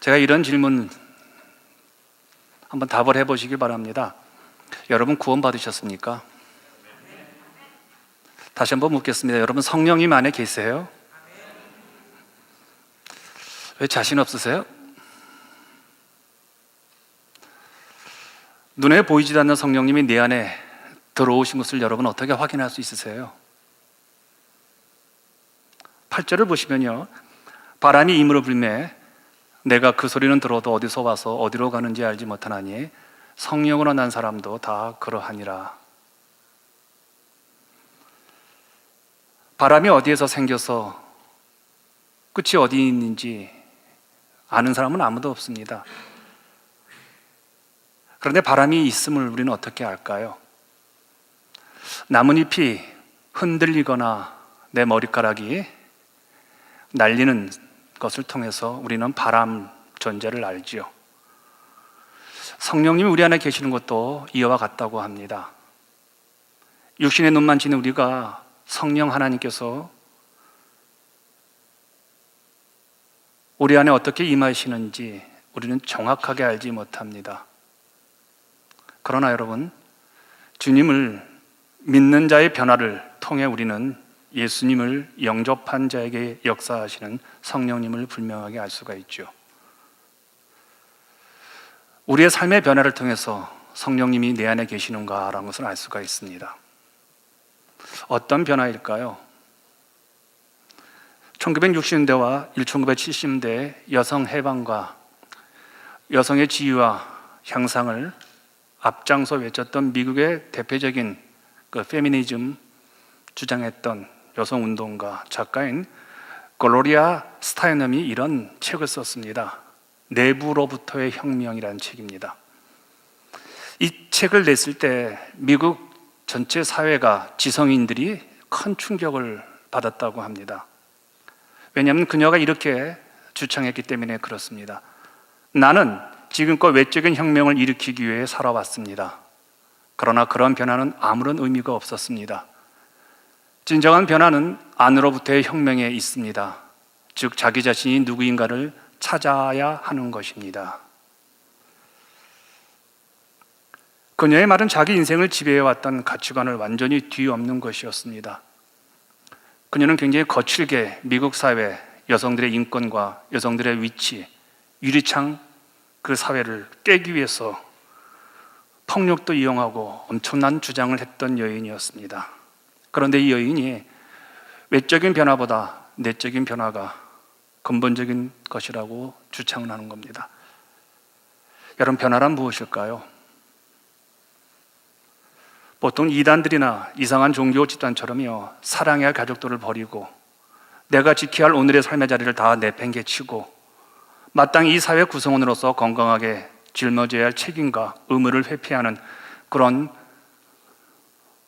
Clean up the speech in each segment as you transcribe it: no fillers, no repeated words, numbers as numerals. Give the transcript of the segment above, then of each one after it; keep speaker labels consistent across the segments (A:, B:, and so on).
A: 제가 이런 질문 한번 답을 해보시기 바랍니다. 여러분 구원 받으셨습니까? 다시 한번 묻겠습니다. 여러분 성령님 안에 계세요? 왜 자신 없으세요? 눈에 보이지도 않는 성령님이 내 안에 들어오신 것을 여러분 어떻게 확인할 수 있으세요? 8절을 보시면요, 바람이 임으로 불매 내가 그 소리는 들어도 어디서 와서 어디로 가는지 알지 못하나니 성령으로 난 사람도 다 그러하니라. 바람이 어디에서 생겨서 끝이 어디 있는지 아는 사람은 아무도 없습니다. 그런데 바람이 있음을 우리는 어떻게 알까요? 나뭇잎이 흔들리거나 내 머리카락이 날리는 것을 통해서 우리는 바람 존재를 알지요. 성령님이 우리 안에 계시는 것도 이와 같다고 합니다. 육신의 눈만 지닌 우리가 성령 하나님께서 우리 안에 어떻게 임하시는지 우리는 정확하게 알지 못합니다. 그러나 여러분, 주님을 믿는 자의 변화를 통해 우리는 예수님을 영접한 자에게 역사하시는 성령님을 분명하게 알 수가 있죠. 우리의 삶의 변화를 통해서 성령님이 내 안에 계시는가라는 것을 알 수가 있습니다. 어떤 변화일까요? 1960년대와 1970년대 여성 해방과 여성의 지위와 향상을 앞장서 외쳤던 미국의 대표적인 그 페미니즘 주장했던 여성운동가 작가인 글로리아 스타이넘이 이런 책을 썼습니다. 내부로부터의 혁명이라는 책입니다. 이 책을 냈을 때 미국 전체 사회가, 지성인들이 큰 충격을 받았다고 합니다. 왜냐하면 그녀가 이렇게 주창했기 때문에 그렇습니다. 나는 지금껏 외적인 혁명을 일으키기 위해 살아왔습니다. 그러나 그런 변화는 아무런 의미가 없었습니다. 진정한 변화는 안으로부터의 혁명에 있습니다. 즉 자기 자신이 누구인가를 찾아야 하는 것입니다. 그녀의 말은 자기 인생을 지배해왔던 가치관을 완전히 뒤엎는 것이었습니다. 그녀는 굉장히 거칠게 미국 사회, 여성들의 인권과 여성들의 위치, 유리창 그 사회를 깨기 위해서 폭력도 이용하고 엄청난 주장을 했던 여인이었습니다. 그런데 이 여인이 외적인 변화보다 내적인 변화가 근본적인 것이라고 주장을 하는 겁니다. 여러분, 변화란 무엇일까요? 보통 이단들이나 이상한 종교 집단처럼요, 사랑해야 할 가족들을 버리고 내가 지켜야 할 오늘의 삶의 자리를 다 내팽개치고 마땅히 이 사회 구성원으로서 건강하게 짊어져야 할 책임과 의무를 회피하는 그런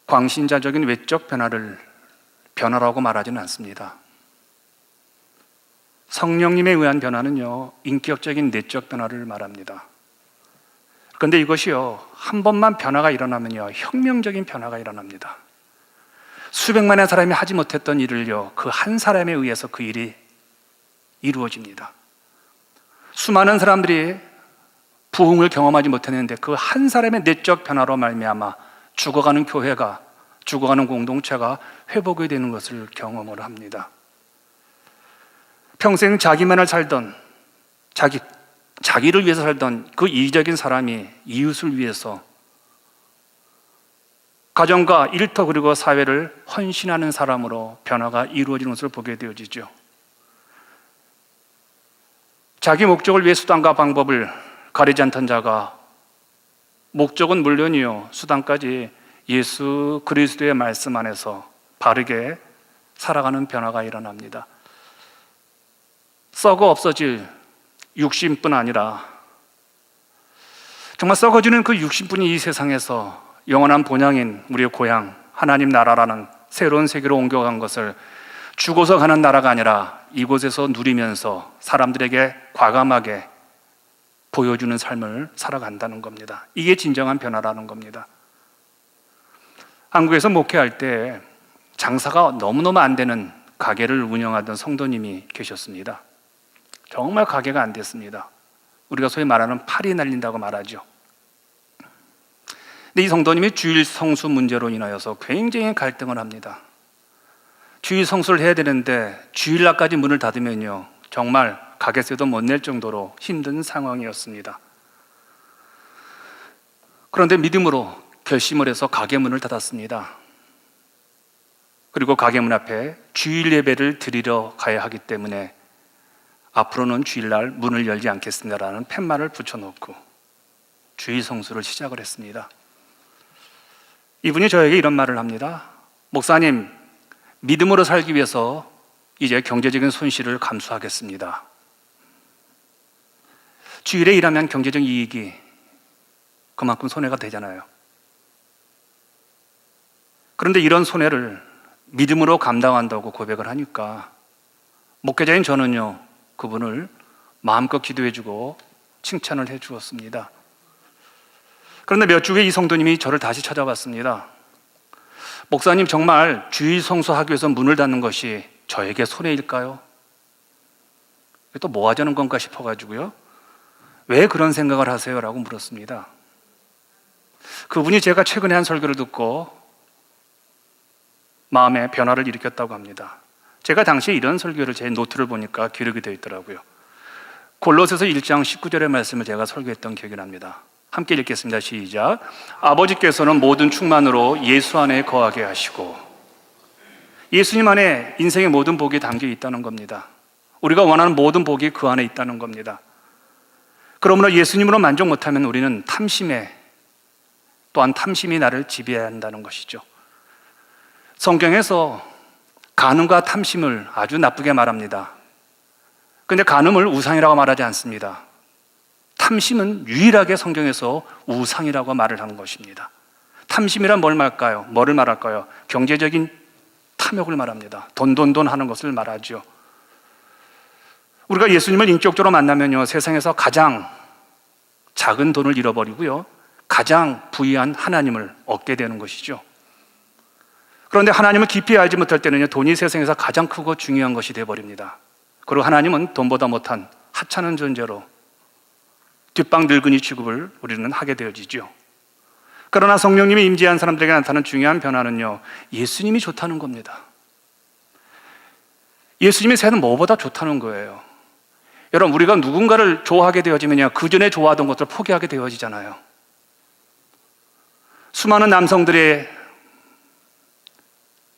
A: 광신자적인 외적 변화를 변화라고 말하지는 않습니다. 성령님에 의한 변화는요, 인격적인 내적 변화를 말합니다. 그런데 이것이요, 한 번만 변화가 일어나면요, 혁명적인 변화가 일어납니다. 수백만의 사람이 하지 못했던 일을요, 그 한 사람에 의해서 그 일이 이루어집니다. 수많은 사람들이 부흥을 경험하지 못했는데 그 한 사람의 내적 변화로 말미암아 죽어가는 교회가, 죽어가는 공동체가 회복이 되는 것을 경험을 합니다. 평생 자기만을 살던, 자기를 위해서 살던 그 이기적인 사람이 이웃을 위해서 가정과 일터 그리고 사회를 헌신하는 사람으로 변화가 이루어지는 것을 보게 되어지죠. 자기 목적을 위해 수단과 방법을 가리지 않던 자가 목적은 물론이요, 수단까지 예수 그리스도의 말씀 안에서 바르게 살아가는 변화가 일어납니다. 썩어 없어질 육신뿐 아니라 정말 썩어지는 그 육신뿐이 이 세상에서 영원한 본향인 우리의 고향 하나님 나라라는 새로운 세계로 옮겨간 것을 죽어서 가는 나라가 아니라 이곳에서 누리면서 사람들에게 과감하게 보여주는 삶을 살아간다는 겁니다. 이게 진정한 변화라는 겁니다. 한국에서 목회할 때 장사가 너무너무 안 되는 가게를 운영하던 성도님이 계셨습니다. 정말 가게가 안 됐습니다. 우리가 소위 말하는 팔이 날린다고 말하죠. 근데 이 성도님이 주일 성수 문제로 인하여서 굉장히 갈등을 합니다. 주일 성수를 해야 되는데 주일날까지 문을 닫으면요, 정말 가게세도 못 낼 정도로 힘든 상황이었습니다. 그런데 믿음으로 결심을 해서 가게 문을 닫았습니다. 그리고 가게 문 앞에 주일 예배를 드리러 가야 하기 때문에 앞으로는 주일날 문을 열지 않겠습니다라는 팻말을 붙여놓고 주일 성수를 시작을 했습니다. 이분이 저에게 이런 말을 합니다. 목사님, 믿음으로 살기 위해서 이제 경제적인 손실을 감수하겠습니다. 주일에 일하면 경제적 이익이 그만큼 손해가 되잖아요. 그런데 이런 손해를 믿음으로 감당한다고 고백을 하니까 목회자인 저는요, 그분을 마음껏 기도해주고 칭찬을 해주었습니다. 그런데 몇 주 후에 이 성도님이 저를 다시 찾아왔습니다. 목사님, 정말 주일 성수하기 위해서 문을 닫는 것이 저에게 손해일까요? 또 뭐 하자는 건가 싶어가지고요, 왜 그런 생각을 하세요? 라고 물었습니다. 그분이 제가 최근에 한 설교를 듣고 마음에 변화를 일으켰다고 합니다. 제가 당시에 이런 설교를 제 노트를 보니까 기록이 되어 있더라고요. 골로새서 1장 19절의 말씀을 제가 설교했던 기억이 납니다. 함께 읽겠습니다. 시작. 아버지께서는 모든 충만으로 예수 안에 거하게 하시고, 예수님 안에 인생의 모든 복이 담겨 있다는 겁니다. 우리가 원하는 모든 복이 그 안에 있다는 겁니다. 그러므로 예수님으로 만족 못하면 우리는 또한 탐심이 나를 지배해야 한다는 것이죠. 성경에서 간음과 탐심을 아주 나쁘게 말합니다. 그런데 간음을 우상이라고 말하지 않습니다. 탐심은 유일하게 성경에서 우상이라고 말을 하는 것입니다. 탐심이란 뭐를 말할까요? 경제적인 탐욕을 말합니다. 돈 하는 것을 말하죠. 우리가 예수님을 인격적으로 만나면요, 세상에서 가장 작은 돈을 잃어버리고요, 가장 부유한 하나님을 얻게 되는 것이죠. 그런데 하나님을 깊이 알지 못할 때는요, 돈이 세상에서 가장 크고 중요한 것이 되어버립니다. 그리고 하나님은 돈보다 못한 하찮은 존재로 뒷방 늙은이 취급을 우리는 하게 되어지죠. 그러나 성령님이 임재한 사람들에게 나타나는 중요한 변화는요, 예수님이 좋다는 겁니다. 예수님이 세상은 뭐보다 좋다는 거예요. 여러분, 우리가 누군가를 좋아하게 되어지면요, 그 전에 좋아하던 것들을 포기하게 되어지잖아요. 수많은 남성들의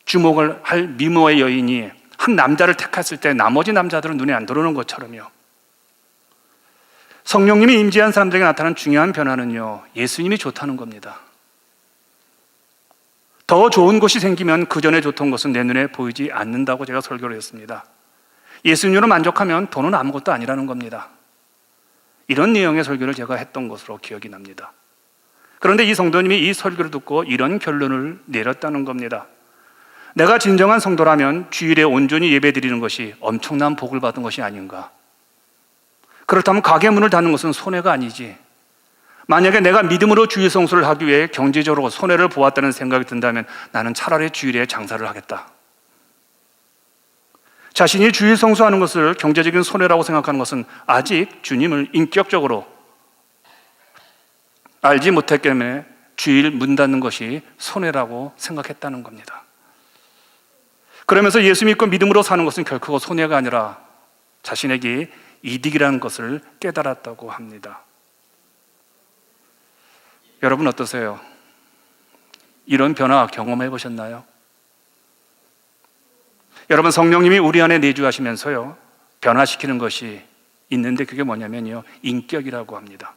A: 주목을 할 미모의 여인이 한 남자를 택했을 때 나머지 남자들은 눈에 안 들어오는 것처럼요, 성령님이 임재한 사람들에게 나타나는 중요한 변화는요, 예수님이 좋다는 겁니다. 더 좋은 것이 생기면 그 전에 좋던 것은 내 눈에 보이지 않는다고 제가 설교를 했습니다. 예수님으로 만족하면 돈은 아무것도 아니라는 겁니다. 이런 내용의 설교를 제가 했던 것으로 기억이 납니다. 그런데 이 성도님이 이 설교를 듣고 이런 결론을 내렸다는 겁니다. 내가 진정한 성도라면 주일에 온전히 예배드리는 것이 엄청난 복을 받은 것이 아닌가. 그렇다면 가게 문을 닫는 것은 손해가 아니지. 만약에 내가 믿음으로 주일 성수를 하기 위해 경제적으로 손해를 보았다는 생각이 든다면 나는 차라리 주일에 장사를 하겠다. 자신이 주일 성수하는 것을 경제적인 손해라고 생각하는 것은 아직 주님을 인격적으로 알지 못했기 때문에 주일 문 닫는 것이 손해라고 생각했다는 겁니다. 그러면서 예수 믿고 믿음으로 사는 것은 결코 손해가 아니라 자신에게 이득이라는 것을 깨달았다고 합니다. 여러분 어떠세요? 이런 변화 경험해 보셨나요? 여러분, 성령님이 우리 안에 내주하시면서요, 변화시키는 것이 있는데 그게 뭐냐면요, 인격이라고 합니다.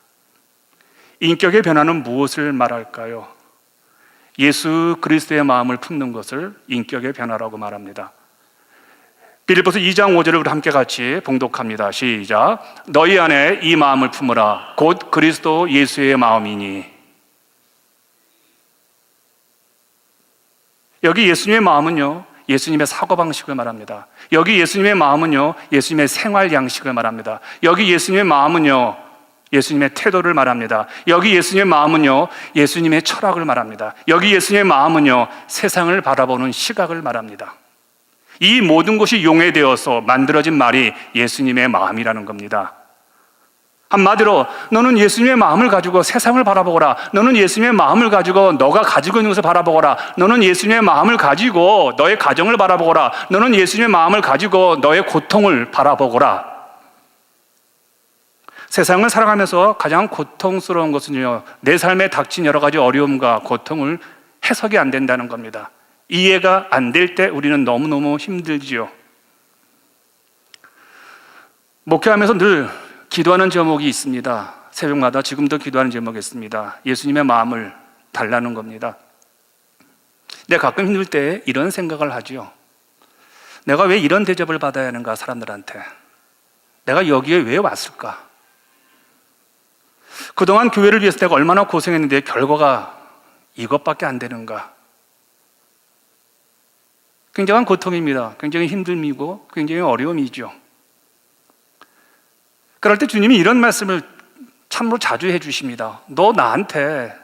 A: 인격의 변화는 무엇을 말할까요? 예수 그리스도의 마음을 품는 것을 인격의 변화라고 말합니다. 빌립보서 2장 5절을 우리 함께 같이 봉독합니다. 시작. 너희 안에 이 마음을 품으라. 곧 그리스도 예수의 마음이니. 여기 예수님의 마음은요, 예수님의 사고방식을 말합니다. 여기 예수님의 마음은요, 예수님의 생활 양식을 말합니다. 여기 예수님의 마음은요, 예수님의 태도를 말합니다. 여기 예수님의 마음은요, 예수님의 철학을 말합니다. 여기 예수님의 마음은요, 세상을 바라보는 시각을 말합니다. 이 모든 것이 용해되어서 만들어진 말이 예수님의 마음이라는 겁니다. 한마디로 너는 예수님의 마음을 가지고 세상을 바라보거라. 너는 예수님의 마음을 가지고 너가 가지고 있는 것을 바라보거라. 너는 예수님의 마음을 가지고 너의 가정을 바라보거라. 너는 예수님의 마음을 가지고 너의 고통을 바라보거라. 세상을 살아가면서 가장 고통스러운 것은요, 내 삶에 닥친 여러 가지 어려움과 고통을 해석이 안 된다는 겁니다. 이해가 안 될 때 우리는 너무너무 힘들지요. 목회하면서 늘 기도하는 제목이 있습니다. 새벽마다 지금도 기도하는 제목이 있습니다. 예수님의 마음을 달라는 겁니다. 근데 가끔 힘들 때 이런 생각을 하죠. 내가 왜 이런 대접을 받아야 하는가, 사람들한테. 내가 여기에 왜 왔을까? 그동안 교회를 위해서 내가 얼마나 고생했는데 결과가 이것밖에 안 되는가? 굉장한 고통입니다. 굉장히 힘듦이고 굉장히 어려움이죠. 그럴 때 주님이 이런 말씀을 참으로 자주 해주십니다. 너 나한테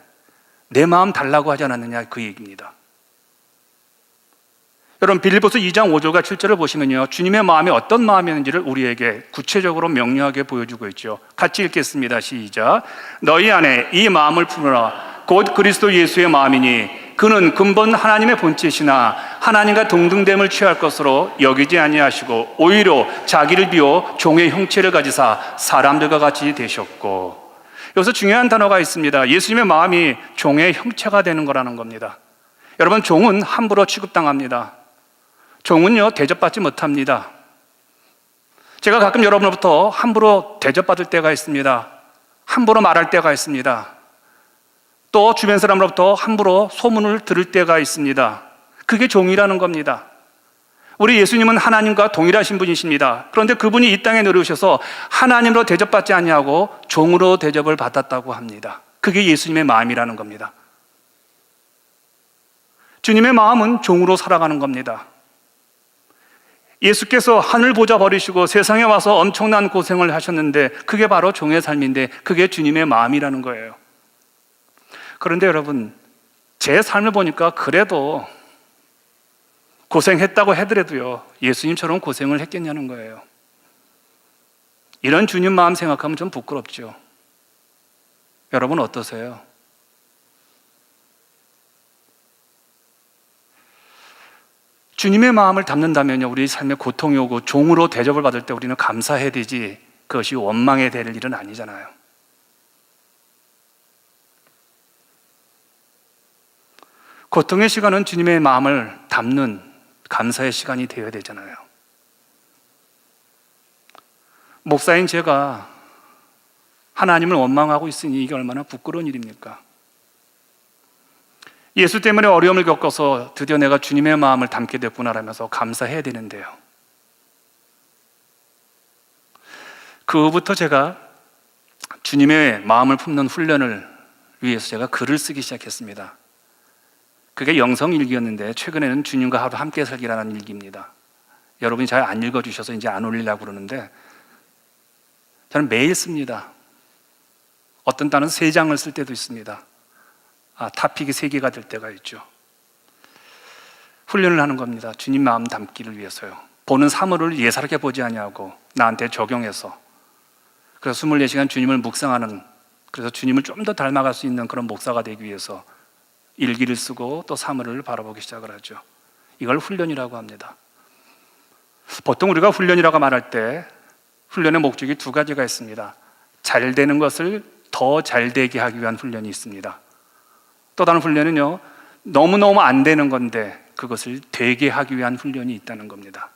A: 내 마음 달라고 하지 않았느냐, 그 얘기입니다. 여러분, 빌립보서 2장 5절과 7절을 보시면요, 주님의 마음이 어떤 마음이었는지를 우리에게 구체적으로 명료하게 보여주고 있죠. 같이 읽겠습니다. 시작. 너희 안에 이 마음을 품으라. 곧 그리스도 예수의 마음이니 그는 근본 하나님의 본체시나 하나님과 동등됨을 취할 것으로 여기지 아니하시고 오히려 자기를 비워 종의 형체를 가지사 사람들과 같이 되셨고. 여기서 중요한 단어가 있습니다. 예수님의 마음이 종의 형체가 되는 거라는 겁니다. 여러분, 종은 함부로 취급당합니다. 종은요, 대접받지 못합니다. 제가 가끔 여러분으로부터 함부로 대접받을 때가 있습니다. 함부로 말할 때가 있습니다. 또 주변 사람으로부터 함부로 소문을 들을 때가 있습니다. 그게 종이라는 겁니다. 우리 예수님은 하나님과 동일하신 분이십니다. 그런데 그분이 이 땅에 내려오셔서 하나님으로 대접받지 아니하고 종으로 대접을 받았다고 합니다. 그게 예수님의 마음이라는 겁니다. 주님의 마음은 종으로 살아가는 겁니다. 예수께서 하늘 보좌 버리시고 세상에 와서 엄청난 고생을 하셨는데 그게 바로 종의 삶인데 그게 주님의 마음이라는 거예요. 그런데 여러분, 제 삶을 보니까 그래도 고생했다고 하더라도요, 예수님처럼 고생을 했겠냐는 거예요. 이런 주님 마음 생각하면 좀 부끄럽죠. 여러분 어떠세요? 주님의 마음을 담는다면요, 우리 삶에 고통이 오고 종으로 대접을 받을 때 우리는 감사해야 되지, 그것이 원망해야 될 일은 아니잖아요. 고통의 시간은 주님의 마음을 담는 감사의 시간이 되어야 되잖아요. 목사인 제가 하나님을 원망하고 있으니 이게 얼마나 부끄러운 일입니까? 예수 때문에 어려움을 겪어서 드디어 내가 주님의 마음을 담게 됐구나라면서 감사해야 되는데요. 그 후부터 제가 주님의 마음을 품는 훈련을 위해서 제가 글을 쓰기 시작했습니다. 그게 영성일기였는데 최근에는 주님과 하루 함께 살기라는 일기입니다. 여러분이 잘 안 읽어주셔서 이제 안 올리려고 그러는데 저는 매일 씁니다. 어떤 때는 3장을 쓸 때도 있습니다. 타픽이 3개가 될 때가 있죠. 훈련을 하는 겁니다. 주님 마음 담기를 위해서요. 보는 사물을 예사롭게 보지 아니하고 나한테 적용해서, 그래서 24시간 주님을 묵상하는, 그래서 주님을 좀 더 닮아갈 수 있는 그런 목사가 되기 위해서 일기를 쓰고 또 사물을 바라보기 시작을 하죠. 이걸 훈련이라고 합니다. 보통 우리가 훈련이라고 말할 때 훈련의 목적이 2가지가 있습니다. 잘 되는 것을 더 잘 되게 하기 위한 훈련이 있습니다. 또 다른 훈련은요, 너무너무 안 되는 건데 그것을 되게 하기 위한 훈련이 있다는 겁니다.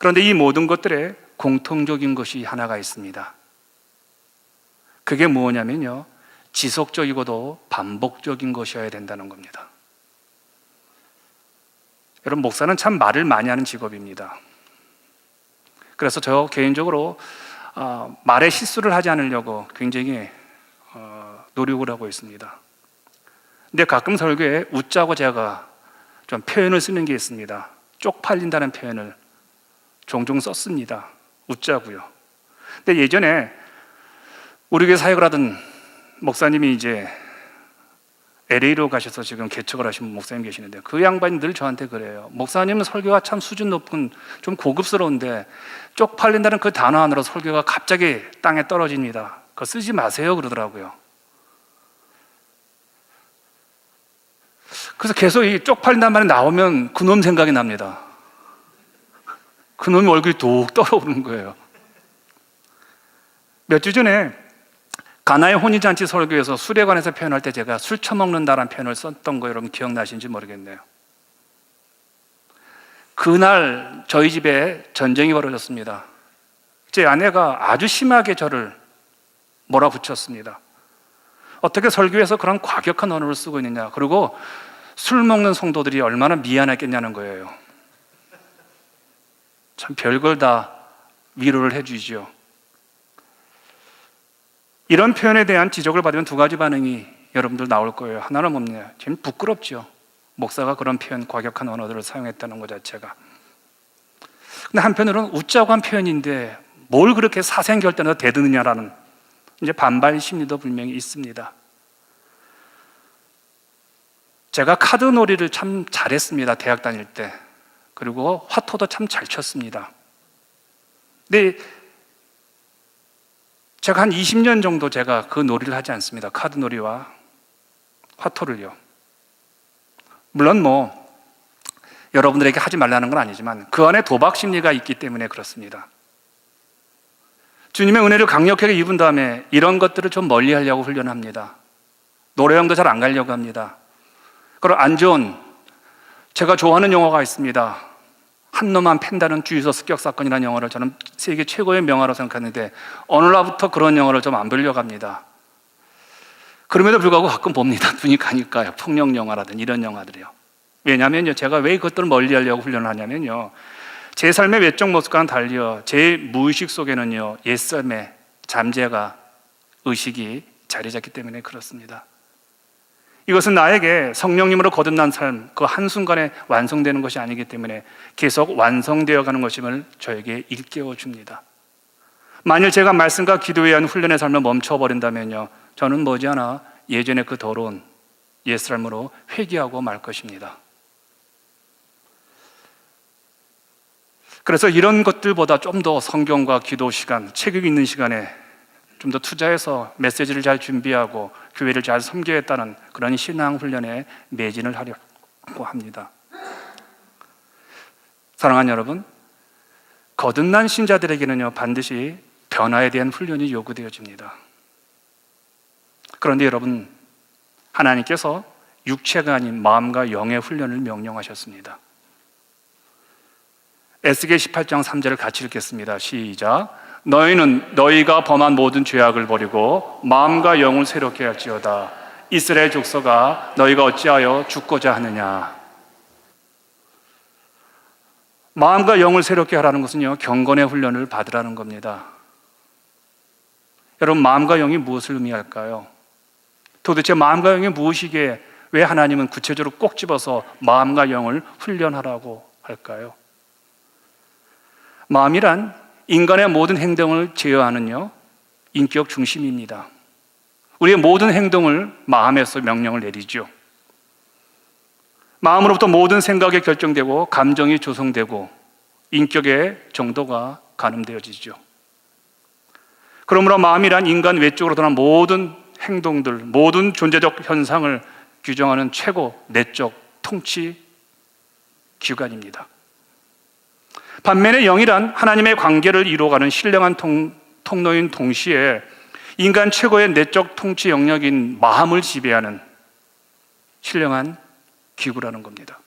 A: 그런데 이 모든 것들에 공통적인 것이 하나가 있습니다. 그게 뭐냐면요, 지속적이고도 반복적인 것이어야 된다는 겁니다. 여러분, 목사는 참 말을 많이 하는 직업입니다. 그래서 저 개인적으로 말에 실수를 하지 않으려고 굉장히 노력을 하고 있습니다. 근데 가끔 설교에 웃자고 제가 좀 표현을 쓰는 게 있습니다. 쪽팔린다는 표현을 종종 썼습니다. 웃자고요. 근데 예전에 우리 교회 사역을 하던 목사님이 이제 LA로 가셔서 지금 개척을 하신 목사님 계시는데 그 양반이 늘 저한테 그래요. 목사님은 설교가 참 수준 높은 좀 고급스러운데 쪽팔린다는 그 단어 하나로 설교가 갑자기 땅에 떨어집니다. 그거 쓰지 마세요 그러더라고요. 그래서 계속 이 쪽팔린다는 말이 나오면 그놈 생각이 납니다. 그놈이 얼굴이 뚝 떨어오르는 거예요. 몇 주 전에 가나의 혼인잔치 설교에서 술에 관해서 표현할 때 제가 술 처먹는다라는 표현을 썼던 거 여러분 기억나시는지 모르겠네요. 그날 저희 집에 전쟁이 벌어졌습니다. 제 아내가 아주 심하게 저를 몰아붙였습니다. 어떻게 설교에서 그런 과격한 언어를 쓰고 있느냐, 그리고 술 먹는 성도들이 얼마나 미안했겠냐는 거예요. 참 별걸 다 위로를 해주죠. 이런 표현에 대한 지적을 받으면 두 가지 반응이 여러분들 나올 거예요. 하나는 뭡니까? 지금 부끄럽죠. 목사가 그런 표현, 과격한 언어들을 사용했다는 것 자체가. 근데 한편으로는 웃자고 한 표현인데 뭘 그렇게 사생결단으로 대드느냐라는 이제 반발 심리도 분명히 있습니다. 제가 카드 놀이를 참 잘했습니다. 대학 다닐 때. 그리고 화토도 참 잘 쳤습니다. 근데 제가 한 20년 정도 제가 그 놀이를 하지 않습니다. 카드 놀이와 화토를요. 물론 여러분들에게 하지 말라는 건 아니지만 그 안에 도박 심리가 있기 때문에 그렇습니다. 주님의 은혜를 강력하게 입은 다음에 이런 것들을 좀 멀리 하려고 훈련합니다. 노래방도 잘 안 가려고 합니다. 그리고 안 좋은, 제가 좋아하는 영화가 있습니다. 한 놈만 팬다는 주유소 습격 사건이라는 영화를 저는 세계 최고의 명화로 생각하는데 어느 날부터 그런 영화를 좀 안 보려고 합니다. 그럼에도 불구하고 가끔 봅니다. 눈이 가니까요. 폭력 영화라든지 이런 영화들이요. 왜냐하면요, 제가 왜 이것들을 멀리 하려고 훈련을 하냐면요, 제 삶의 외적 모습과는 달리요, 제 무의식 속에는요, 옛삶의 잠재가, 의식이 자리 잡기 때문에 그렇습니다. 이것은 나에게 성령님으로 거듭난 삶, 그 한순간에 완성되는 것이 아니기 때문에 계속 완성되어 가는 것임을 저에게 일깨워 줍니다. 만일 제가 말씀과 기도에 의한 훈련의 삶을 멈춰버린다면요, 저는 머지않아 예전의 그 더러운 옛삶으로 회귀하고 말 것입니다. 그래서 이런 것들보다 좀 더 성경과 기도 시간, 체격 있는 시간에 좀 더 투자해서 메시지를 잘 준비하고 교회를 잘 섬겨야겠다는 그런 신앙 훈련에 매진을 하려고 합니다. 사랑하는 여러분, 거듭난 신자들에게는요, 반드시 변화에 대한 훈련이 요구되어집니다. 그런데 여러분, 하나님께서 육체가 아닌 마음과 영의 훈련을 명령하셨습니다. 에스겔 18장 3절을 같이 읽겠습니다. 시작. 너희는 너희가 범한 모든 죄악을 버리고 마음과 영을 새롭게 할지어다. 이스라엘 족속아, 너희가 어찌하여 죽고자 하느냐. 마음과 영을 새롭게 하라는 것은요, 경건의 훈련을 받으라는 겁니다. 여러분, 마음과 영이 무엇을 의미할까요? 도대체 마음과 영이 무엇이기에 왜 하나님은 구체적으로 꼭 집어서 마음과 영을 훈련하라고 할까요? 마음이란 인간의 모든 행동을 제어하는요, 인격 중심입니다. 우리의 모든 행동을 마음에서 명령을 내리죠. 마음으로부터 모든 생각이 결정되고 감정이 조성되고 인격의 정도가 가늠되어지죠. 그러므로 마음이란 인간 외적으로 드러난 모든 행동들, 모든 존재적 현상을 규정하는 최고 내적 통치 기관입니다. 반면에 영이란 하나님의 관계를 이루어가는 신령한 통로인 동시에 인간 최고의 내적 통치 영역인 마음을 지배하는 신령한 기구라는 겁니다.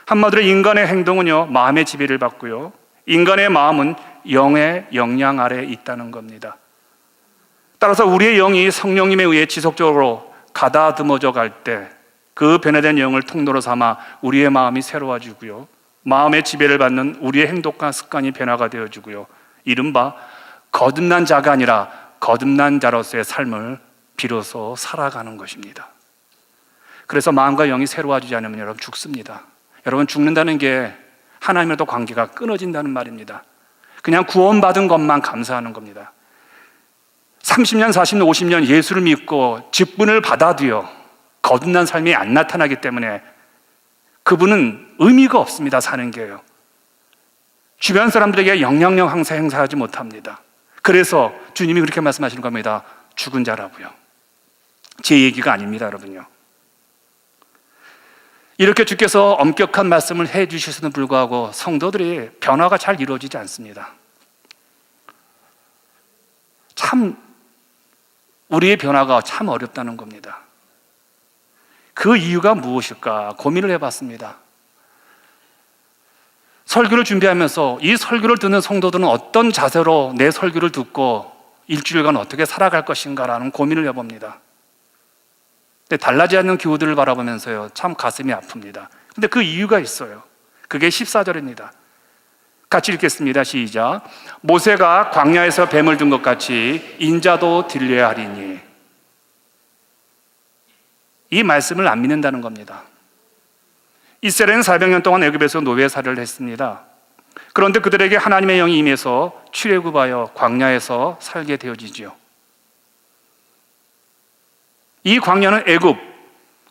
A: 한마디로 인간의 행동은요, 마음의 지배를 받고요, 인간의 마음은 영의 영향 아래에 있다는 겁니다. 따라서 우리의 영이 성령님에 의해 지속적으로 가다듬어져 갈 때 그 변화된 영을 통로로 삼아 우리의 마음이 새로워지고요, 마음의 지배를 받는 우리의 행동과 습관이 변화가 되어지고요, 이른바 거듭난 자가 아니라 거듭난 자로서의 삶을 비로소 살아가는 것입니다. 그래서 마음과 영이 새로워지지 않으면 여러분 죽습니다. 여러분, 죽는다는 게 하나님과도 관계가 끊어진다는 말입니다. 그냥 구원받은 것만 감사하는 겁니다. 30년, 40년, 50년 예수를 믿고 직분을 받아도요, 거듭난 삶이 안 나타나기 때문에 그분은 의미가 없습니다. 사는 게요. 주변 사람들에게 영향력 항상 행사하지 못합니다. 그래서 주님이 그렇게 말씀하시는 겁니다. 죽은 자라고요. 제 얘기가 아닙니다, 여러분요. 이렇게 주께서 엄격한 말씀을 해 주실수는 불구하고 성도들이 변화가 잘 이루어지지 않습니다. 참 우리의 변화가 참 어렵다는 겁니다. 그 이유가 무엇일까 고민을 해봤습니다. 설교를 준비하면서 이 설교를 듣는 성도들은 어떤 자세로 내 설교를 듣고 일주일간 어떻게 살아갈 것인가라는 고민을 해봅니다. 근데 달라지지 않는 교우들을 바라보면서요, 참 가슴이 아픕니다. 근데 그 이유가 있어요. 그게 14절입니다. 같이 읽겠습니다. 시작. 모세가 광야에서 뱀을 든 것 같이 인자도 들려야 하리니. 이 말씀을 안 믿는다는 겁니다. 이스라엘은 400년 동안 애굽에서 노예 살이를 했습니다. 그런데 그들에게 하나님의 영이 임해서 출애굽하여 광야에서 살게 되어지지요. 이 광야는 애굽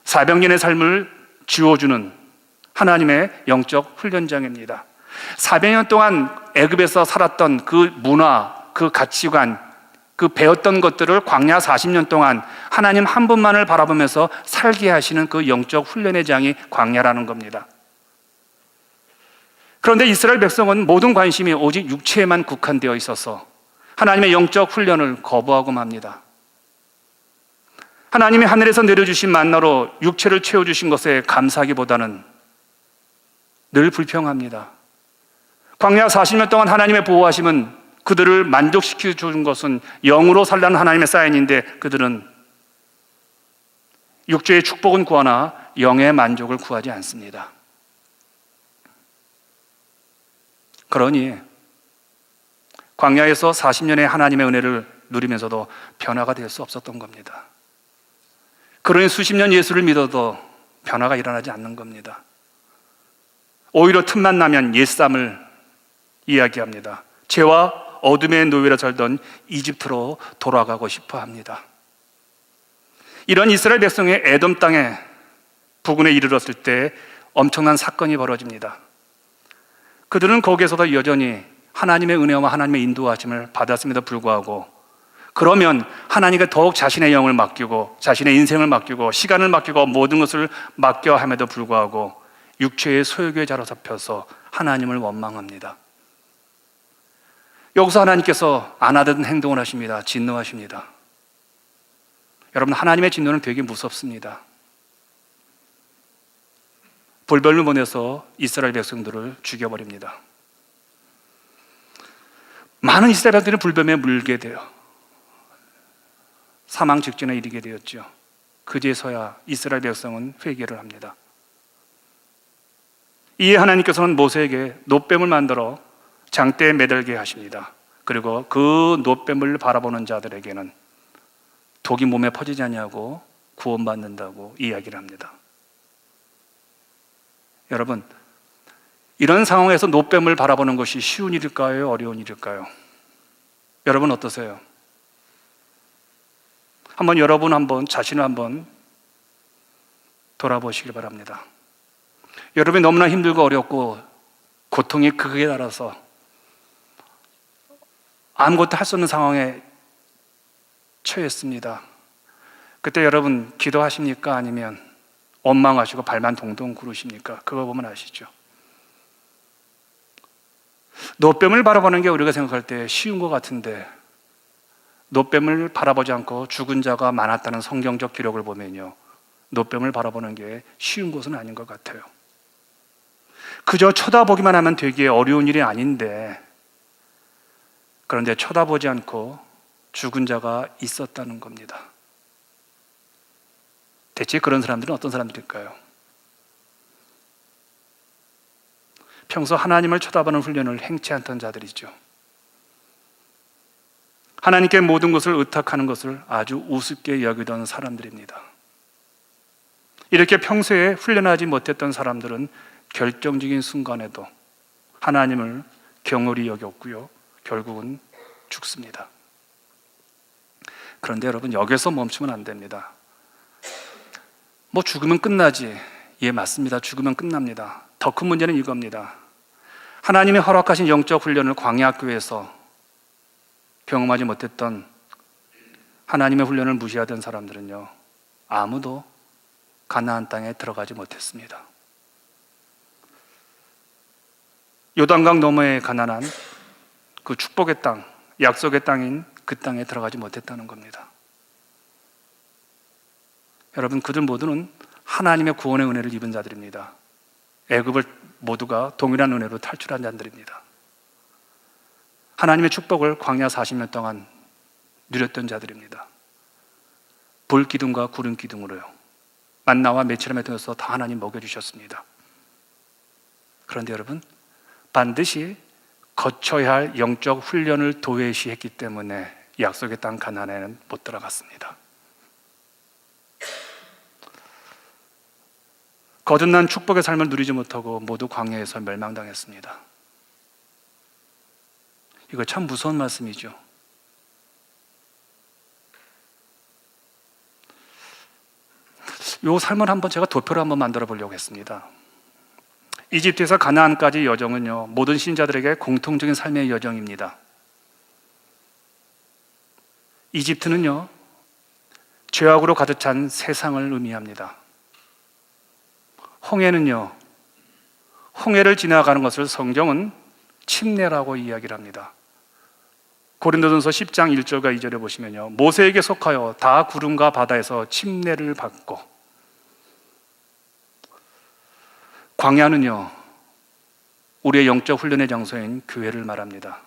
A: 400년의 삶을 지워주는 하나님의 영적 훈련장입니다. 400년 동안 애굽에서 살았던 그 문화, 그 가치관, 그 배웠던 것들을 광야 40년 동안 하나님 한 분만을 바라보면서 살게 하시는 그 영적 훈련의 장이 광야라는 겁니다. 그런데 이스라엘 백성은 모든 관심이 오직 육체에만 국한되어 있어서 하나님의 영적 훈련을 거부하고 맙니다. 하나님이 하늘에서 내려주신 만나로 육체를 채워주신 것에 감사하기보다는 늘 불평합니다. 광야 40년 동안 하나님의 보호하심은 그들을 만족시켜 주는 것은 영으로 살라는 하나님의 사인인데 그들은 육체의 축복은 구하나 영의 만족을 구하지 않습니다. 그러니 광야에서 40년의 하나님의 은혜를 누리면서도 변화가 될 수 없었던 겁니다. 그러니 수십 년 예수를 믿어도 변화가 일어나지 않는 겁니다. 오히려 틈만 나면 옛삼을 이야기합니다. 죄와 어둠의 노예로 살던 이집트로 돌아가고 싶어 합니다. 이런 이스라엘 백성의 에돔 땅에 부근에 이르렀을 때 엄청난 사건이 벌어집니다. 그들은 거기에서도 여전히 하나님의 은혜와 하나님의 인도하심을 받았음에도 불구하고 그러면 하나님께 더욱 자신의 영을 맡기고 자신의 인생을 맡기고 시간을 맡기고 모든 것을 맡겨 함에도 불구하고 육체의 소욕의 자로 잡혀서 하나님을 원망합니다. 여기서 하나님께서 안 하던 행동을 하십니다. 진노하십니다. 여러분, 하나님의 진노는 되게 무섭습니다. 불별을 보내서 이스라엘 백성들을 죽여버립니다. 많은 이스라엘 백성들은 불뱀에 물게 돼요. 사망 직전에 이르게 되었죠. 그제서야 이스라엘 백성은 회개를 합니다. 이에 하나님께서는 모세에게 놋뱀을 만들어 장대에 매달게 하십니다. 그리고 그 놋뱀을 바라보는 자들에게는 독이 몸에 퍼지지 않냐고 구원받는다고 이야기를 합니다. 여러분, 이런 상황에서 놋뱀을 바라보는 것이 쉬운 일일까요? 어려운 일일까요? 여러분 어떠세요? 여러분 자신을 한번 돌아보시길 바랍니다. 여러분이 너무나 힘들고 어렵고 고통이 극에 달아서 아무것도 할 수 없는 상황에 처했습니다. 그때 여러분 기도하십니까? 아니면 원망하시고 발만 동동 구르십니까? 그거 보면 아시죠? 놋뱀을 바라보는 게 우리가 생각할 때 쉬운 것 같은데 놋뱀을 바라보지 않고 죽은 자가 많았다는 성경적 기록을 보면요, 놋뱀을 바라보는 게 쉬운 것은 아닌 것 같아요. 그저 쳐다보기만 하면 되게 어려운 일이 아닌데, 그런데 쳐다보지 않고 죽은 자가 있었다는 겁니다. 대체 그런 사람들은 어떤 사람들일까요? 평소 하나님을 쳐다보는 훈련을 행치 않던 자들이죠. 하나님께 모든 것을 의탁하는 것을 아주 우습게 여기던 사람들입니다. 이렇게 평소에 훈련하지 못했던 사람들은 결정적인 순간에도 하나님을 경홀히 여겼고요, 결국은 죽습니다. 그런데 여러분, 여기서 멈추면 안 됩니다. 뭐 죽으면 끝나지. 예, 맞습니다. 죽으면 끝납니다. 더 큰 문제는 이겁니다. 하나님이 허락하신 영적 훈련을 광야교회에서 경험하지 못했던 하나님의 훈련을 무시하던 사람들은요, 아무도 가나안 땅에 들어가지 못했습니다. 요단강 너머에 가난한 그 축복의 땅, 약속의 땅인 그 땅에 들어가지 못했다는 겁니다. 여러분, 그들 모두는 하나님의 구원의 은혜를 입은 자들입니다. 애굽을 모두가 동일한 은혜로 탈출한 자들입니다. 하나님의 축복을 광야 40년 동안 누렸던 자들입니다. 불 기둥과 구름 기둥으로요, 만나와 메추라에 통해서 다 하나님 먹여주셨습니다. 그런데 여러분, 반드시 거쳐야 할 영적 훈련을 도외시했기 때문에 약속의 땅 가나안에는 못 들어갔습니다. 거듭난 축복의 삶을 누리지 못하고 모두 광야에서 멸망당했습니다. 이거 참 무서운 말씀이죠. 이 삶을 한번 제가 도표로 한번 만들어 보려고 했습니다. 이집트에서 가나안까지 여정은요, 모든 신자들에게 공통적인 삶의 여정입니다. 이집트는요, 죄악으로 가득 찬 세상을 의미합니다. 홍해는요, 홍해를 지나가는 것을 성경은 침례라고 이야기를 합니다. 고린도전서 10장 1절과 2절에 보시면요, 모세에게 속하여 다 구름과 바다에서 침례를 받고, 광야는요, 우리의 영적 훈련의 장소인 교회를 말합니다.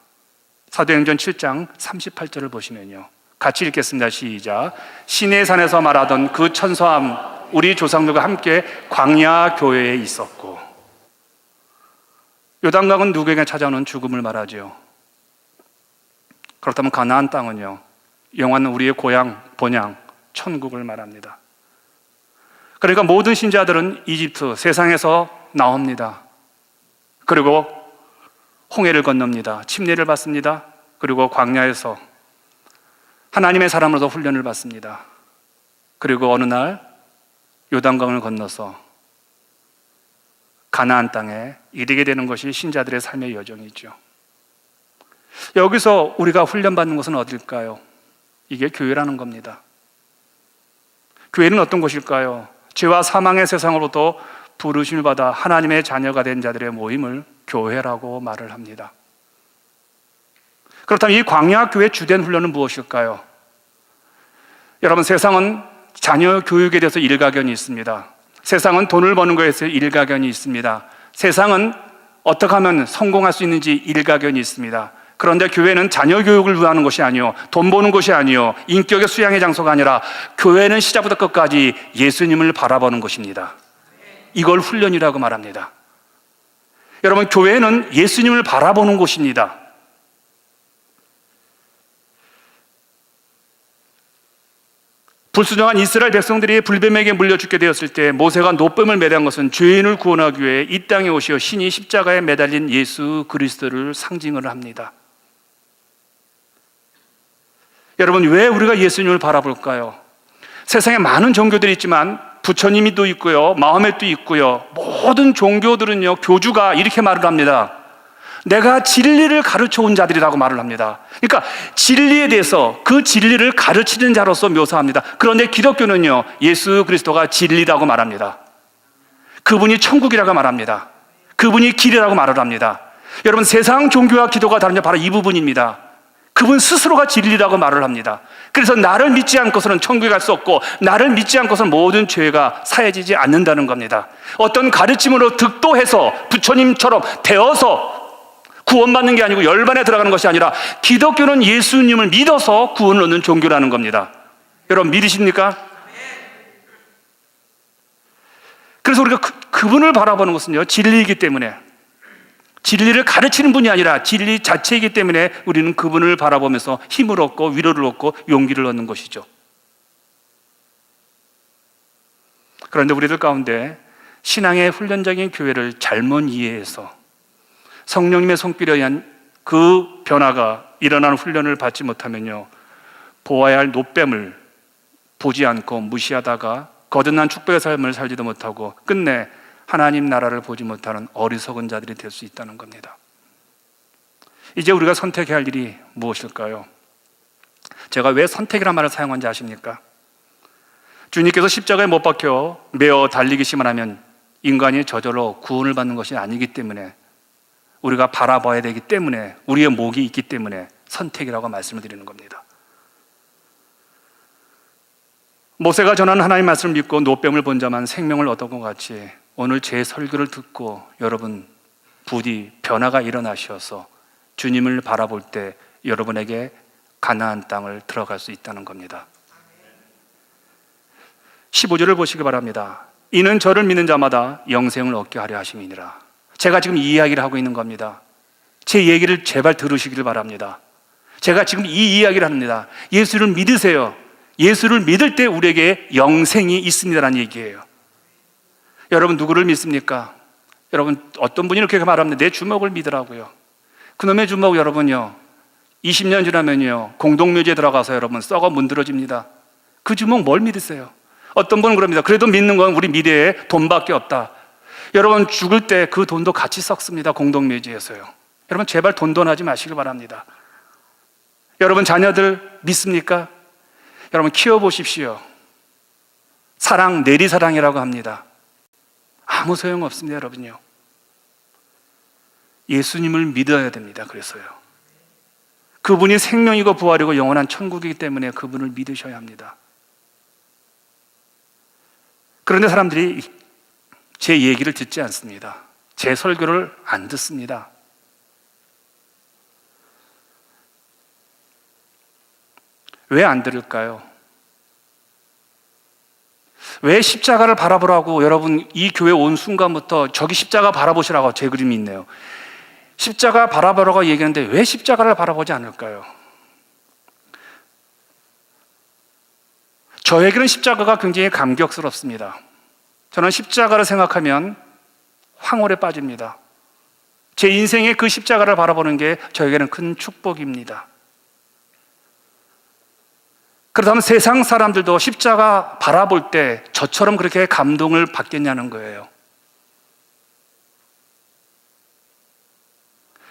A: 사도행전 7장 38절을 보시면요, 같이 읽겠습니다. 시작. 시내 산에서 말하던 그 천사함 우리 조상들과 함께 광야 교회에 있었고. 요단강은 누구에게 찾아오는 죽음을 말하지요. 그렇다면 가나안 땅은요, 영원한 우리의 고향, 본향, 천국을 말합니다. 그러니까 모든 신자들은 이집트, 세상에서 나옵니다. 그리고 홍해를 건넙니다. 침례를 받습니다. 그리고 광야에서 하나님의 사람으로서 훈련을 받습니다. 그리고 어느 날 요단강을 건너서 가나안 땅에 이르게 되는 것이 신자들의 삶의 여정이죠. 여기서 우리가 훈련받는 것은 어딜까요? 이게 교회라는 겁니다. 교회는 어떤 곳일까요? 죄와 사망의 세상으로부터 부르심을 받아 하나님의 자녀가 된 자들의 모임을 교회라고 말을 합니다. 그렇다면 이 광야 교회의 주된 훈련은 무엇일까요? 여러분, 세상은 자녀 교육에 대해서 일가견이 있습니다. 세상은 돈을 버는 것에 대해서 일가견이 있습니다. 세상은 어떻게 하면 성공할 수 있는지 일가견이 있습니다. 그런데 교회는 자녀 교육을 위하는 것이 아니요, 돈 버는 것이 아니요, 인격의 수양의 장소가 아니라 교회는 시작부터 끝까지 예수님을 바라보는 것입니다. 이걸 훈련이라고 말합니다. 여러분, 교회는 예수님을 바라보는 곳입니다. 불순종한 이스라엘 백성들이 불뱀에게 물려 죽게 되었을 때 모세가 노뱀을 매단 것은 죄인을 구원하기 위해 이 땅에 오시어 신이 십자가에 매달린 예수 그리스도를 상징을 합니다. 여러분, 왜 우리가 예수님을 바라볼까요? 세상에 많은 종교들이 있지만 부처님이도 있고요, 마호메도 있고요, 모든 종교들은요, 교주가 이렇게 말을 합니다. 내가 진리를 가르쳐 온 자들이라고 말을 합니다. 그러니까 진리에 대해서 그 진리를 가르치는 자로서 묘사합니다. 그런데 기독교는요, 예수 그리스도가 진리라고 말합니다. 그분이 천국이라고 말합니다. 그분이 길이라고 말을 합니다. 여러분, 세상 종교와 기도가 다른 점 바로 이 부분입니다. 그분 스스로가 진리라고 말을 합니다. 그래서 나를 믿지 않고서는 천국에 갈 수 없고, 나를 믿지 않고서는 모든 죄가 사해지지 않는다는 겁니다. 어떤 가르침으로 득도해서 부처님처럼 되어서 구원받는 게 아니고 열반에 들어가는 것이 아니라 기독교는 예수님을 믿어서 구원을 얻는 종교라는 겁니다. 여러분, 믿으십니까? 그래서 우리가 그분을 바라보는 것은요, 진리이기 때문에, 진리를 가르치는 분이 아니라 진리 자체이기 때문에 우리는 그분을 바라보면서 힘을 얻고 위로를 얻고 용기를 얻는 것이죠. 그런데 우리들 가운데 신앙의 훈련적인 교회를 잘못 이해해서 성령님의 손길에 의한 그 변화가 일어나는 훈련을 받지 못하면요, 보아야 할 노뱀을 보지 않고 무시하다가 거듭난 축복의 삶을 살지도 못하고 끝내 하나님 나라를 보지 못하는 어리석은 자들이 될 수 있다는 겁니다. 이제 우리가 선택해야 할 일이 무엇일까요? 제가 왜 선택이라는 말을 사용한지 아십니까? 주님께서 십자가에 못 박혀 매어 달리기시만 하면 인간이 저절로 구원을 받는 것이 아니기 때문에, 우리가 바라봐야 되기 때문에, 우리의 목이 있기 때문에 선택이라고 말씀을 드리는 겁니다. 모세가 전하는 하나님의 말씀을 믿고 노뱀을 본 자만 생명을 얻은 것 같이 오늘 제 설교를 듣고 여러분 부디 변화가 일어나셔서 주님을 바라볼 때 여러분에게 가나안 땅을 들어갈 수 있다는 겁니다. 15절을 보시기 바랍니다. 이는 저를 믿는 자마다 영생을 얻게 하려 하심이니라. 제가 지금 이 이야기를 하고 있는 겁니다. 제 얘기를 제발 들으시기를 바랍니다. 제가 지금 이 이야기를 합니다. 예수를 믿으세요. 예수를 믿을 때 우리에게 영생이 있습니다라는 얘기예요. 여러분 누구를 믿습니까? 여러분 어떤 분이 이렇게 말합니다. 내 주먹을 믿으라고요. 그놈의 주먹 여러분요, 20년 지나면요 공동묘지에 들어가서 여러분 썩어 문드러집니다. 그 주먹 뭘 믿으세요? 어떤 분은 그럽니다. 그래도 믿는 건 우리 미래에 돈밖에 없다. 여러분 죽을 때 그 돈도 같이 썩습니다. 공동묘지에서요. 여러분 제발 돈돈하지 마시길 바랍니다. 여러분 자녀들 믿습니까? 여러분 키워보십시오. 사랑 내리사랑이라고 합니다. 아무 소용없습니다. 여러분요, 예수님을 믿어야 됩니다. 그래서요, 그분이 생명이고 부활이고 영원한 천국이기 때문에 그분을 믿으셔야 합니다. 그런데 사람들이 제 얘기를 듣지 않습니다. 제 설교를 안 듣습니다. 왜 안 들을까요? 왜 십자가를 바라보라고 여러분 이 교회 온 순간부터 저기 십자가 바라보시라고 제 그림이 있네요. 십자가 바라보라고 얘기하는데 왜 십자가를 바라보지 않을까요? 저에게는 십자가가 굉장히 감격스럽습니다. 저는 십자가를 생각하면 황홀에 빠집니다. 제 인생의 그 십자가를 바라보는 게 저에게는 큰 축복입니다. 그렇다면 세상 사람들도 십자가 바라볼 때 저처럼 그렇게 감동을 받겠냐는 거예요.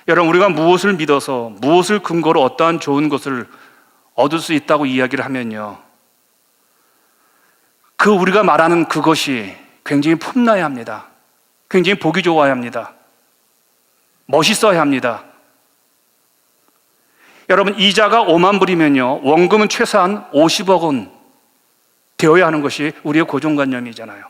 A: 여러분 우리가 무엇을 믿어서 무엇을 근거로 어떠한 좋은 것을 얻을 수 있다고 이야기를 하면요, 그 우리가 말하는 그것이 굉장히 폼나야 합니다. 굉장히 보기 좋아야 합니다. 멋있어야 합니다. 여러분 이자가 5만 불이면요 원금은 최소한 50억 원 되어야 하는 것이 우리의 고정관념이잖아요.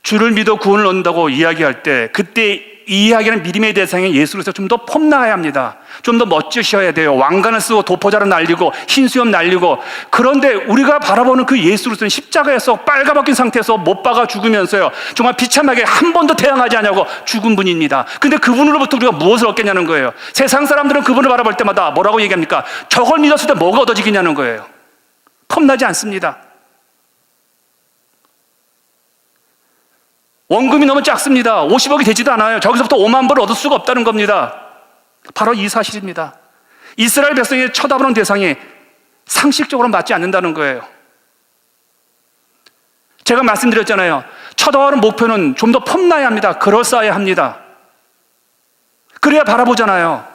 A: 주를 믿어 구원을 얻는다고 이야기할 때 그때 이 이야기하는 믿음의 대상이 예수로서 좀 더 폼나야 합니다. 좀 더 멋지셔야 돼요. 왕관을 쓰고 도포자를 날리고 흰 수염 날리고. 그런데 우리가 바라보는 그 예수로서는 십자가에서 빨가벗긴 상태에서 못 박아 죽으면서요 정말 비참하게 한 번도 대항하지 않냐고 죽은 분입니다. 근데 그분으로부터 우리가 무엇을 얻겠냐는 거예요. 세상 사람들은 그분을 바라볼 때마다 뭐라고 얘기합니까? 저걸 믿었을 때 뭐가 얻어지겠냐는 거예요. 폼나지 않습니다. 원금이 너무 작습니다. 50억이 되지도 않아요. 저기서부터 5만 불을 얻을 수가 없다는 겁니다. 바로 이 사실입니다. 이스라엘 백성이 쳐다보는 대상이 상식적으로 맞지 않는다는 거예요. 제가 말씀드렸잖아요. 쳐다보는 목표는 좀 더 폼나야 합니다. 그럴싸해야 합니다. 그래야 바라보잖아요.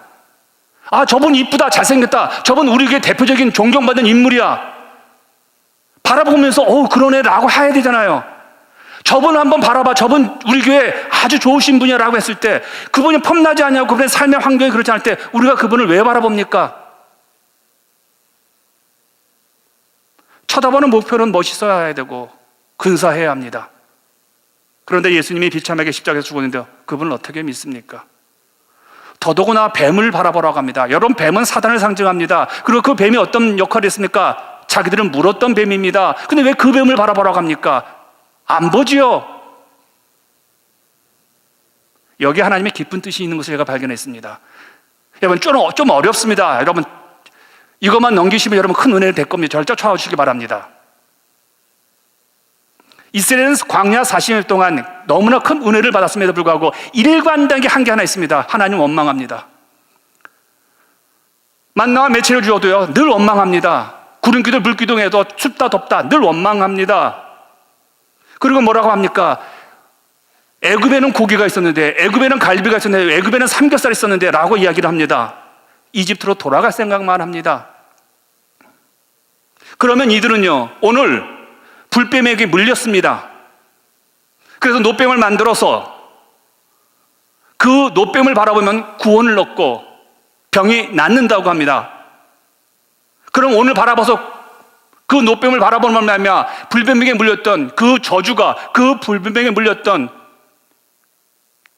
A: 아, 저분 이쁘다, 잘생겼다, 저분 우리에게 대표적인 존경받는 인물이야. 바라보면서 그러네 라고 해야 되잖아요. 저분을 한번 바라봐, 저분 우리 교회 아주 좋으신 분이야 라고 했을 때 그분이 폼나지 않냐고, 그분의 삶의 환경이 그렇지 않을 때 우리가 그분을 왜 바라봅니까? 쳐다보는 목표는 멋있어야 되고 근사해야 합니다. 그런데 예수님이 비참하게 십자가에서 죽었는데 그분을 어떻게 믿습니까? 더더구나 뱀을 바라보라고 합니다. 여러분 뱀은 사단을 상징합니다. 그리고 그 뱀이 어떤 역할을 했습니까? 자기들은 물었던 뱀입니다. 근데 왜 그 뱀을 바라보라고 합니까? 안 보지요. 여기 하나님의 깊은 뜻이 있는 것을 제가 발견했습니다. 여러분 좀 어렵습니다. 여러분 이것만 넘기시면 여러분 큰 은혜를 될 겁니다. 저를 쫓아와 주시기 바랍니다. 이스라엘은 광야 40일 동안 너무나 큰 은혜를 받았음에도 불구하고 일관된 게 한 게 하나 있습니다. 하나님 원망합니다. 만나와 매체를 주어도요 늘 원망합니다. 구름기둥 물기둥에도 춥다 덥다 늘 원망합니다. 그리고 뭐라고 합니까? 애굽에는 고기가 있었는데, 애굽에는 갈비가 있었는데, 애굽에는 삼겹살이 있었는데 라고 이야기를 합니다. 이집트로 돌아갈 생각만 합니다. 그러면 이들은요, 오늘 불뱀에게 물렸습니다. 그래서 노뱀을 만들어서 그 노뱀을 바라보면 구원을 얻고 병이 낫는다고 합니다. 그럼 오늘 바라봐서 그 노뱀을 바라보는 말이야, 불뱀에게 물렸던 그 저주가, 그 불뱀에게 물렸던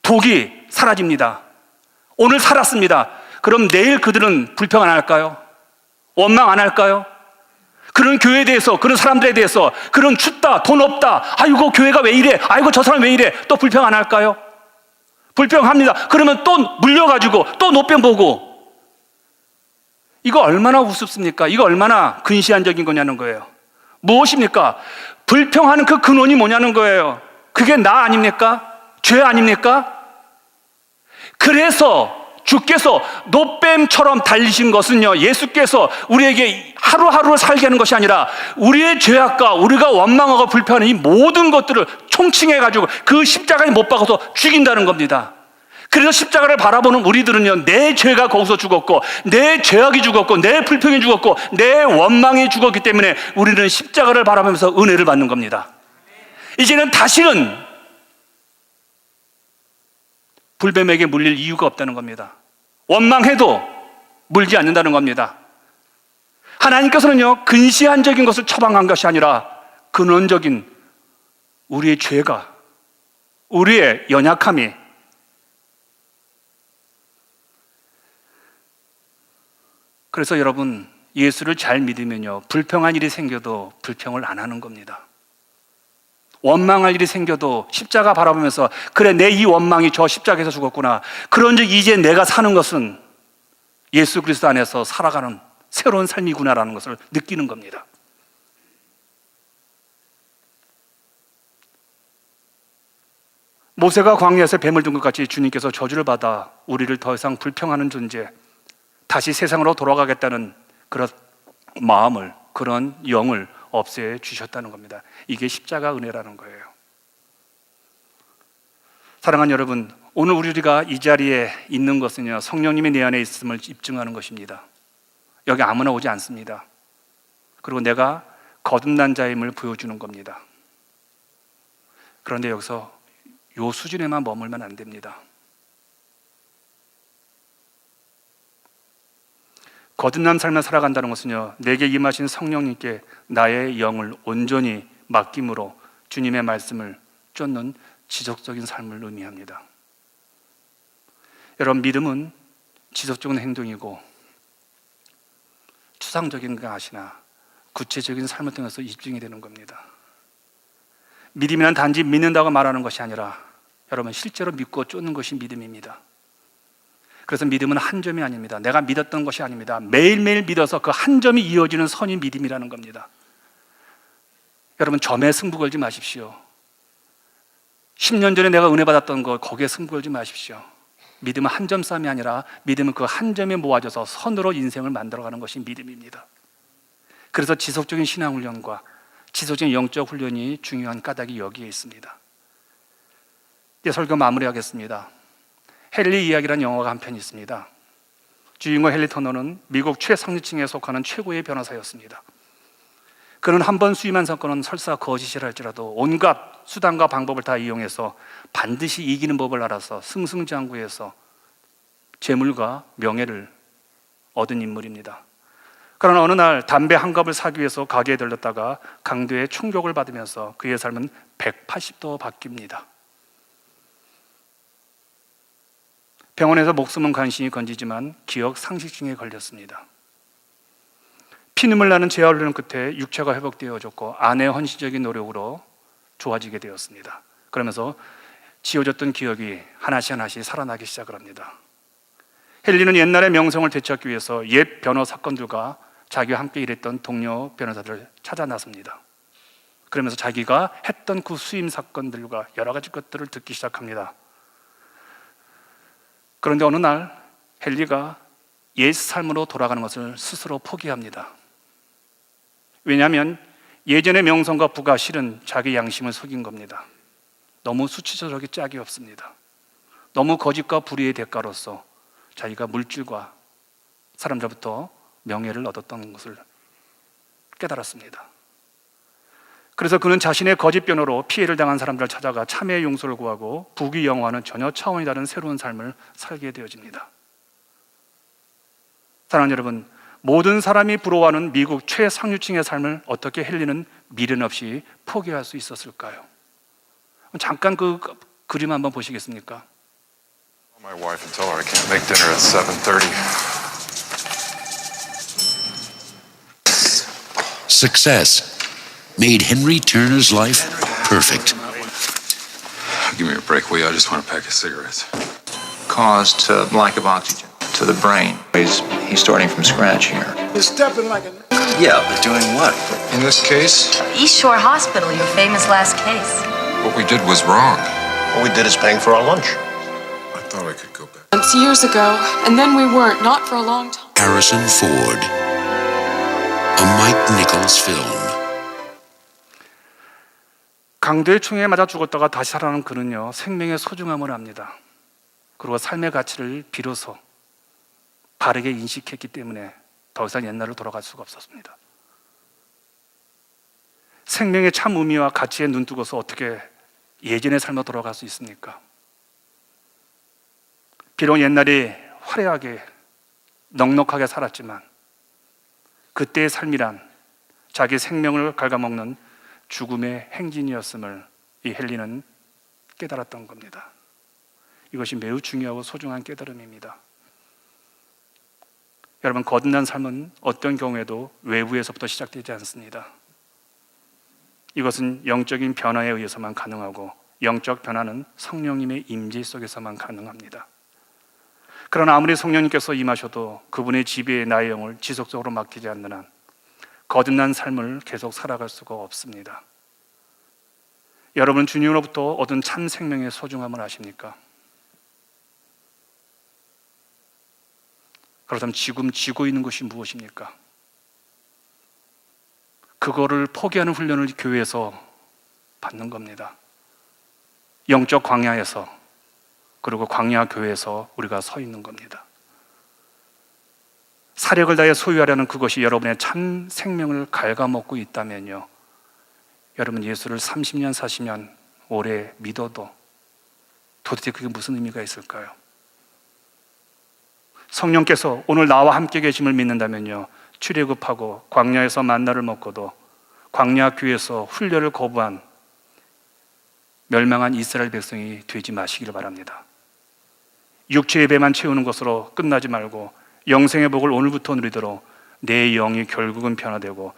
A: 독이 사라집니다. 오늘 살았습니다. 그럼 내일 그들은 불평 안 할까요? 원망 안 할까요? 그런 교회에 대해서, 그런 사람들에 대해서, 그런 춥다, 돈 없다, 아이고 교회가 왜 이래, 아이고 저 사람 왜 이래, 또 불평 안 할까요? 불평합니다. 그러면 또 물려가지고 또 노뱀 보고, 이거 얼마나 우습습니까? 이거 얼마나 근시안적인 거냐는 거예요. 무엇입니까? 불평하는 그 근원이 뭐냐는 거예요. 그게 나 아닙니까? 죄 아닙니까? 그래서 주께서 노뱀처럼 달리신 것은요, 예수께서 우리에게 하루하루를 살게 하는 것이 아니라 우리의 죄악과 우리가 원망하고 불평하는 이 모든 것들을 총칭해가지고 그 십자가에 못 박아서 죽인다는 겁니다. 그래서 십자가를 바라보는 우리들은요, 내 죄가 거기서 죽었고, 내 죄악이 죽었고, 내 불평이 죽었고, 내 원망이 죽었기 때문에 우리는 십자가를 바라보면서 은혜를 받는 겁니다. 이제는 다시는 불뱀에게 물릴 이유가 없다는 겁니다. 원망해도 물지 않는다는 겁니다. 하나님께서는요, 근시안적인 것을 처방한 것이 아니라 근원적인 우리의 죄가, 우리의 연약함이, 그래서 여러분, 예수를 잘 믿으면요, 불평한 일이 생겨도 불평을 안 하는 겁니다. 원망할 일이 생겨도 십자가 바라보면서, 그래, 내 이 원망이 저 십자가에서 죽었구나, 그런즉 이제 내가 사는 것은 예수 그리스도 안에서 살아가는 새로운 삶이구나라는 것을 느끼는 겁니다. 모세가 광야에서 뱀을 둔 것 같이 주님께서 저주를 받아 우리를 더 이상 불평하는 존재, 다시 세상으로 돌아가겠다는 그런 마음을, 그런 영을 없애 주셨다는 겁니다. 이게 십자가 은혜라는 거예요. 사랑하는 여러분, 오늘 우리가 이 자리에 있는 것은요, 성령님이 내 안에 있음을 입증하는 것입니다. 여기 아무나 오지 않습니다. 그리고 내가 거듭난 자임을 보여주는 겁니다. 그런데 여기서 요 수준에만 머물면 안 됩니다. 거듭난 삶을 살아간다는 것은요, 내게 임하신 성령님께 나의 영을 온전히 맡김으로 주님의 말씀을 쫓는 지속적인 삶을 의미합니다. 여러분, 믿음은 지속적인 행동이고 추상적인 거 아시나 구체적인 삶을 통해서 입증이 되는 겁니다. 믿음이란 단지 믿는다고 말하는 것이 아니라 여러분, 실제로 믿고 쫓는 것이 믿음입니다. 그래서 믿음은 한 점이 아닙니다. 내가 믿었던 것이 아닙니다. 매일매일 믿어서 그 한 점이 이어지는 선이 믿음이라는 겁니다. 여러분, 점에 승부 걸지 마십시오. 10년 전에 내가 은혜 받았던 거, 거기에 승부 걸지 마십시오. 믿음은 한 점 싸움이 아니라 믿음은 그 한 점에 모아져서 선으로 인생을 만들어가는 것이 믿음입니다. 그래서 지속적인 신앙훈련과 지속적인 영적 훈련이 중요한 까닭이 여기에 있습니다. 이제 설교 마무리하겠습니다. 헨리 이야기라는 영화가 한 편 있습니다. 주인공 헨리 터너는 미국 최상류층에 속하는 최고의 변호사였습니다. 그는 한 번 수임한 사건은 설사 거짓이라 할지라도 온갖 수단과 방법을 다 이용해서 반드시 이기는 법을 알아서 승승장구해서 재물과 명예를 얻은 인물입니다. 그러나 어느 날 담배 한 갑을 사기 위해서 가게에 들렀다가 강도의 총격을 받으면서 그의 삶은 180도 바뀝니다. 병원에서 목숨은 간신히 건지지만 기억 상실증에 걸렸습니다. 피눈물 나는 재활 훈련 끝에 육체가 회복되어졌고 아내의 헌신적인 노력으로 좋아지게 되었습니다. 그러면서 지워졌던 기억이 하나씩 하나씩 살아나기 시작을 합니다. 헨리는 옛날의 명성을 되찾기 위해서 옛 변호 사건들과 자기와 함께 일했던 동료 변호사들을 찾아 나섭니다. 그러면서 자기가 했던 그 수임 사건들과 여러 가지 것들을 듣기 시작합니다. 그런데 어느 날 헨리가 옛 삶으로 돌아가는 것을 스스로 포기합니다. 왜냐하면 예전의 명성과 부가 실은 자기 양심을 속인 겁니다. 너무 수치스럽게 짝이 없습니다. 너무 거짓과 불의의 대가로서 자기가 물질과 사람들부터 명예를 얻었던 것을 깨달았습니다. 그래서 그는 자신의 거짓 변호로 피해를 당한 사람들을 찾아가 참회의 용서를 구하고 부귀 영화와는 전혀 차원이 다른 새로운 삶을 살게 되어집니다. 사랑하는 여러분, 모든 사람이 부러워하는 미국 최상류층의 삶을 어떻게 헨리는 미련 없이 포기할 수 있었을까요? 잠깐 그 그림 한번 보시겠습니까?
B: My wife and tell her I can't make dinner at 7:30.
C: Success made Henry Turner's life perfect.
B: Give me a break, will you? I just want a pack of cigarettes.
D: Caused lack of oxygen to the brain. He's starting from scratch here.
E: You're stepping like a...
D: Yeah, but doing what?
B: In this case,
F: East Shore Hospital, your famous last case.
B: what we did was wrong.
E: What we did is paying for our lunch.
B: I thought I could go back.
G: Months, years ago, and then we weren't, not for a long time.
C: Harrison Ford. A Mike Nichols film.
A: 강도의 총에 맞아 죽었다가 다시 살아나는 그는요, 생명의 소중함을 압니다. 그리고 삶의 가치를 비로소 바르게 인식했기 때문에 더 이상 옛날로 돌아갈 수가 없었습니다. 생명의 참 의미와 가치에 눈뜨고서 어떻게 예전의 삶으로 돌아갈 수 있습니까? 비록 옛날이 화려하게 넉넉하게 살았지만 그때의 삶이란 자기 생명을 갉아먹는 죽음의 행진이었음을 이 헨리는 깨달았던 겁니다. 이것이 매우 중요하고 소중한 깨달음입니다. 여러분, 거듭난 삶은 어떤 경우에도 외부에서부터 시작되지 않습니다. 이것은 영적인 변화에 의해서만 가능하고 영적 변화는 성령님의 임재 속에서만 가능합니다. 그러나 아무리 성령님께서 임하셔도 그분의 지배에 나의 영을 지속적으로 맡기지 않는 한 거듭난 삶을 계속 살아갈 수가 없습니다. 여러분, 주님으로부터 얻은 참 생명의 소중함을 아십니까? 그렇다면 지금 쥐고 있는 것이 무엇입니까? 그거를 포기하는 훈련을 교회에서 받는 겁니다. 영적 광야에서, 그리고 광야 교회에서 우리가 서 있는 겁니다. 사력을 다해 소유하려는 그것이 여러분의 참 생명을 갉아먹고 있다면요, 여러분 예수를 30년, 40년 오래 믿어도 도대체 그게 무슨 의미가 있을까요? 성령께서 오늘 나와 함께 계심을 믿는다면요, 출애굽하고 광야에서 만나를 먹고도 광야 교회에서 훈련을 거부한 멸망한 이스라엘 백성이 되지 마시기를 바랍니다. 육체의 배만 채우는 것으로 끝나지 말고 영생의 복을 오늘부터 누리도록 내 영이 결국은 변화되고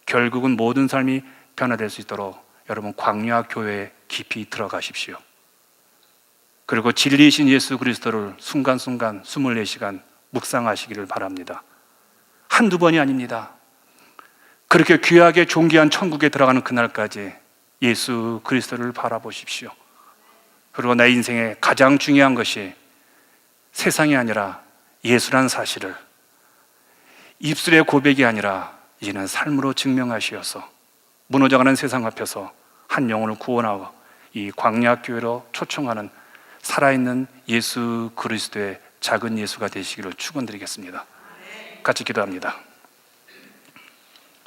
A: 결국은 모든 삶이 변화될 수 있도록 여러분 광야 교회에 깊이 들어가십시오. 그리고 진리이신 예수 그리스도를 순간순간 24시간 묵상하시기를 바랍니다. 한두 번이 아닙니다. 그렇게 귀하게 존귀한 천국에 들어가는 그날까지 예수 그리스도를 바라보십시오. 그리고 내 인생의 가장 중요한 것이 세상이 아니라 예수란 사실을 입술의 고백이 아니라 이제는 삶으로 증명하시어서 무너져가는 세상 앞에서 한 영혼을 구원하고 이 광야교회로 초청하는 살아있는 예수 그리스도의 작은 예수가 되시기를 축원드리겠습니다. 같이 기도합니다.